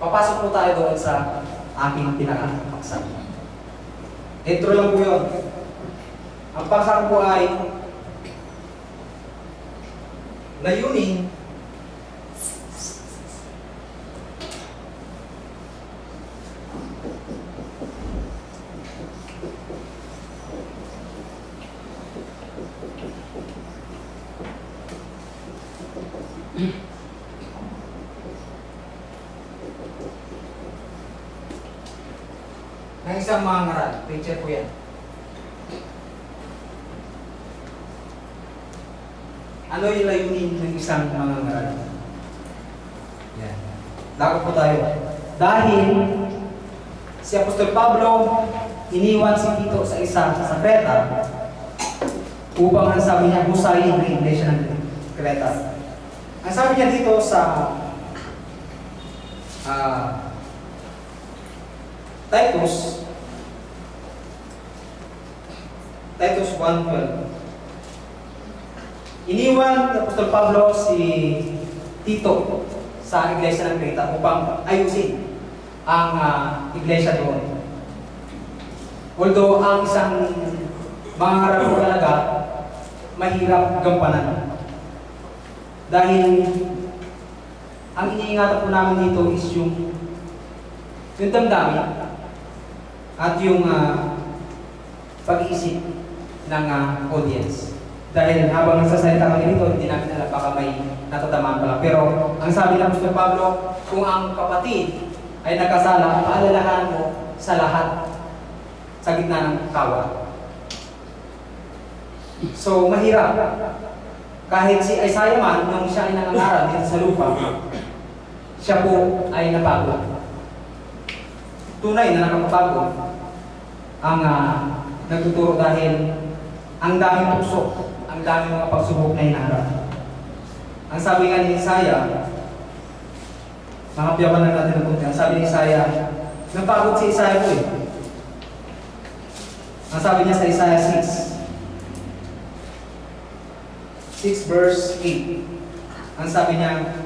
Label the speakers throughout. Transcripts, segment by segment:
Speaker 1: Papasok po tayo doon sa aking pinakapaksa. Intro lang po yun. Ang paksa po ay layunin ng isang mga ngaral. Picture po yan. Ano yung layunin ng isang mga ngaral? Yan. Dapat po tayo. Dahil si Apostol Pablo iniwan si Tito sa sa Creta upang ang sabi niya, husayin ang iglesia ng Creta. Ang sabi niya dito sa Titus 1:12. Iniwan ni Apostol Pablo si Tito sa iglesia ng Creta upang ayusin ang iglesia doon. Although ang isang mga ngaral po talaga mahirap gampanan. Dahil ang iniingatan po namin dito is yung damdamin at yung pag-iisip ng audience. Dahil habang nagsasalita kami dito, hindi namin alam, baka may natatamaan pala. Pero ang sabi ng Apostol Pablo, kung ang kapatid ay nagkasala, paalalahanan mo sa lahat sa gitna ng kawa. So, mahirap. Kahit si Isaiah man, nung siya ay nangangaral dito sa lupa, siya po ay napagod. Tunay na nakapagod ang nagtuturo dahil ang daming tukso, ang daming mga pagsubok na hinaharap. Ang sabi nga ni Isaiah, makapyapan na natin ang kunti, ang sabi ni Isaiah, napagod si Isaiah po eh. Ang sabi niya sa Isaiah 6 verse 8, ang sabi niya,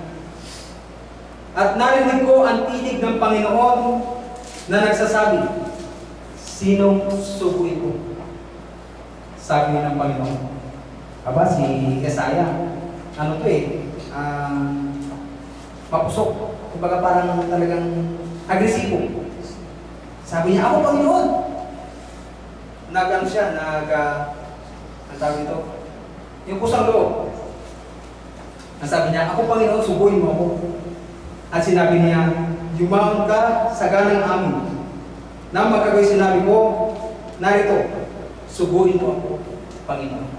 Speaker 1: at narinig ko ang tinig ng Panginoon na nagsasabi, sinong susuguin ko? Sabi ng Panginoon. Aba, si Isaiah, ano to eh, mapusok. Kumbaga parang talagang agresibo. Sabi niya, ako Panginoon. Nag-ano siya, ang tawag ito, yung kusang loob. Ang sabi niya, ako Panginoon, subuin mo ako. At sinabi niya, yumaon ka sa ganang amin. Na magkagay sinabi ko, narito, subuin mo ako, Panginoon.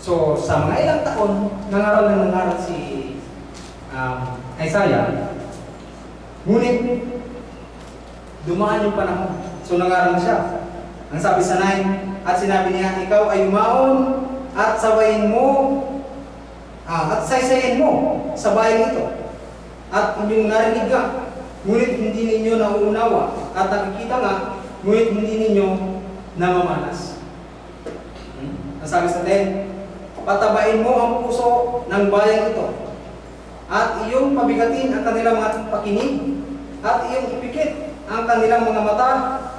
Speaker 1: So, sa mga ilang taon, nangaral si Isaiah. Ngunit, dumaan yung panahon. So, nangaral siya. Ang sabi sa 9, at sinabi niya, ikaw ay yumaon at sabayin mo, at saysayin mo sa bayan ito. At inyong narinig ka, ngunit hindi ninyo nauunawa. At nakikita nga, ngunit hindi ninyo namamanas. Ang sabi sa 10, patabain mo ang puso ng bayan ito. At iyong pabigatin ang kanilang mga pakinig. At iyong ipikit ang kanilang mga mata,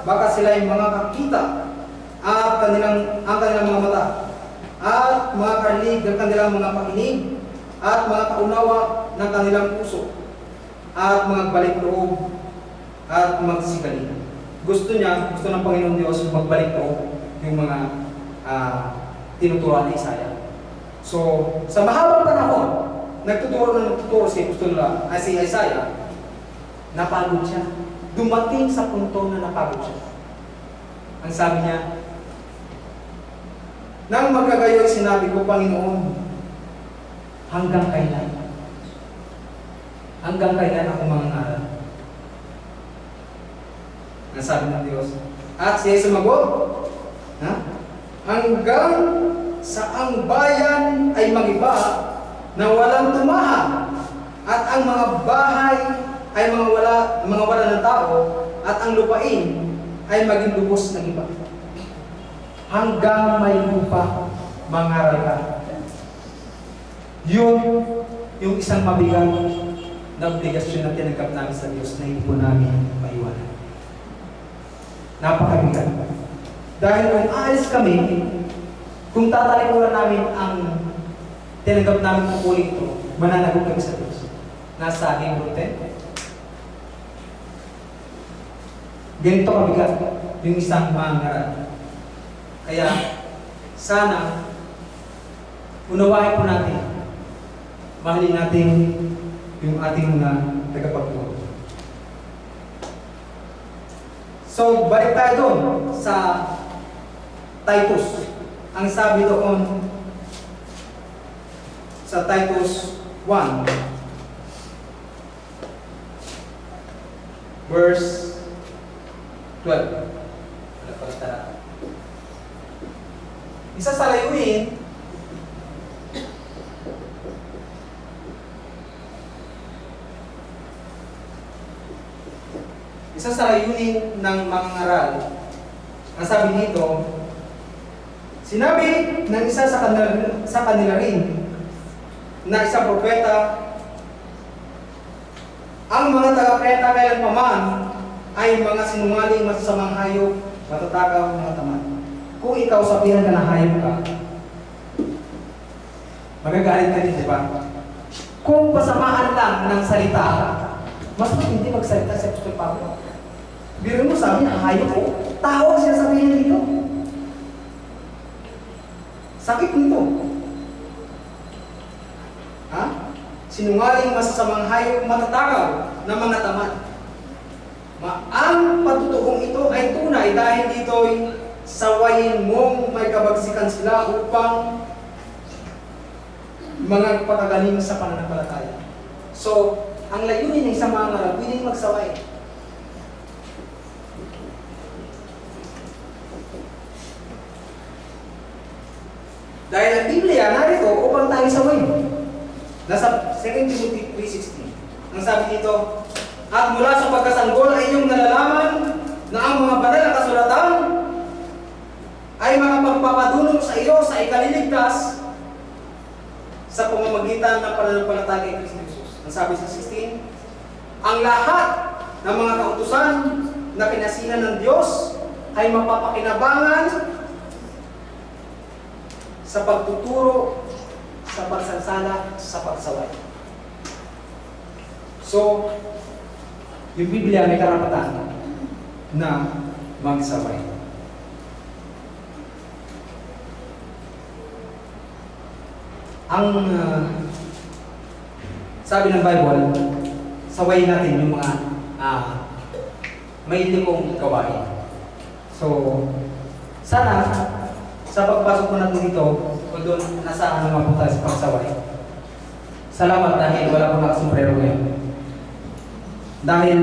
Speaker 1: baka sila ay mga kakita. At ang kanilang mga mata. At mga karinig ng kanilang mga pakinig. At mga kaunawa ng kanilang puso. At mga balik loob at magsikalin. Gusto ng Panginoon Diyos magbalik loob yung mga tinuturuan ni Isaiah. So, sa mahabang panahon, nagtuturo si Isaiah, napagod siya. Dumating sa punto na napagod siya. Ang sabi niya, nang magkagayoy sinabi ko, Panginoon, hanggang kailan? Hanggang kailan ako mangangaral? Ang sabi ng Diyos. At siya sumagot, hanggang sa ang bayan ay magiba na walang tumahan, at ang mga bahay ay mga wala ng tao, at ang lupain ay maging lubos ng iba. Hanggang may lupa, mangaral ka. Yun yung isang mabigat na obligasyon na tinanggap namin sa Diyos na hindi po namin maiwanan. Napakabigat. Dahil kung aalis kami, kung tatalikuran namin ang tinanggap namin kukuling ito, mananagot kami sa Diyos. Nasa Hebrew 10. Ganito kabigat yung isang mangaral. Kaya, sana, unawain po natin, mahalin natin yung ating mga tagapagturo. So, balik tayo doon sa Titus. Ang sabi doon sa Titus 1, verse 12. Wala pala tara. Isa sa layunin ng mga ngaral, ang sabi nito, sinabi ng isa sa kanila rin na isang propeta, ang mga taga-preta kailanpaman ay mga sinungaling, masasamang hayop, matatakaw, mga tamad. Kung ikaw sabihan ka na hayop ka, magagalit ka din, di ba? Kung pasamaan lang ng salita, mas hindi magsalita sa Apostol Pablo. Biro mo sabi na hayop ko, tao ang sinasabihin dito. Sakit nito. Ha? Sinungaling, masasamang hayop, matatakaw na mga tamad. Ang patutuong ito ay tunay dahil dito'y sawayin mong may kabagsikan sila upang mga pagkagaling sa pananampalataya. So, ang layunin ng isang mga ngaral, pwedeng magsaway. Dahil ang Biblia narito upang tayo sawayin. Nasa 2 Timothy 3:16. Ang sabi dito, at mula sa pagkasanggol ay iyong nalalaman na ang mga banal na kasulatan ay makapagpapadulong sa iyo sa ikaliligtas sa pamamagitan ng pananampalataya kay Kristo Jesus. Ang sabi sa 16, ang lahat ng mga kautusan na kinasihan ng Diyos ay mapapakinabangan sa pagtuturo, sa pagsansala, sa pagsaway. So, yung Biblia may karapatan na magsaway. Ang sabi ng Bible, sawayin natin yung mga may likong gawain. So, sana sa pagpasok ko natin dito, kung doon nasa ano nga po tayo sa pagsaway. Salamat dahil wala pong nakasumbrero ngayon. Dahil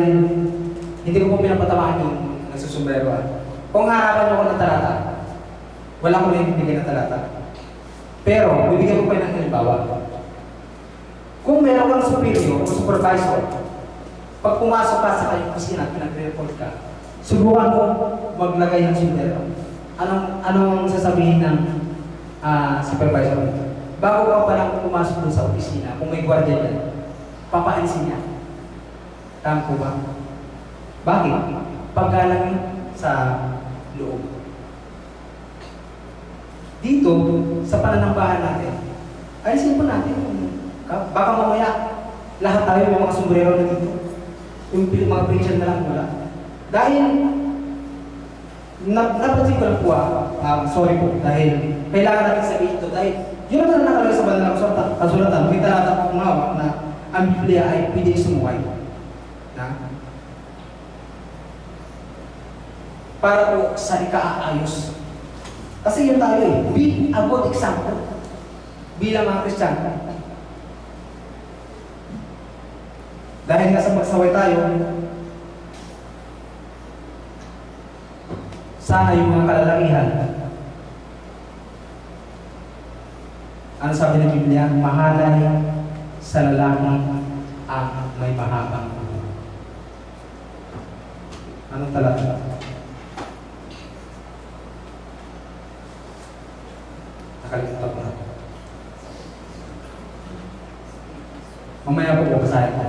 Speaker 1: hindi ko po pinapatamaan yung nagsusumbrero. Kung harapan niyo ako ng talata, wala ko rin bibigyan ng talata. Pero, bibigyan ko pa ng halimbawa. Kung meron kang superior o supervisor, pag pumasok ka sa kanyang kusina at pinag-report ka, subukan mo maglagay ng sombrero. Anong sasabihin ng supervisor? Bago ka pa lang pumasok sa opisina, kung may gwardiya dyan, papaalisin niya. Tama po ba? Bakit? Paggalang sa loob. Dito, sa pananambahan natin, alisin po natin. Baka mamaya, lahat tayo may mga sombrero na dito. Yung mga preacher na lang wala. Dahil, napansin ko lang po sorry po, dahil kailangan natin sabihin ito, dahil yun ang nakalagay sa banal na kasulatan, may talata po nga na ang Biblia ay pwede sumuway. Para po sa ikaayos. Kasi yun tayo be a good example bilang mga Kristiyano. Dahil nga sa pagsaway tayo, sana yung mga kalalakihan, ano sabi ng Biblia? Mahalay sa lalaki ang may mahabang ulo. Anong talata? Nakalimutan ko na. Mamaya po babasahin ko.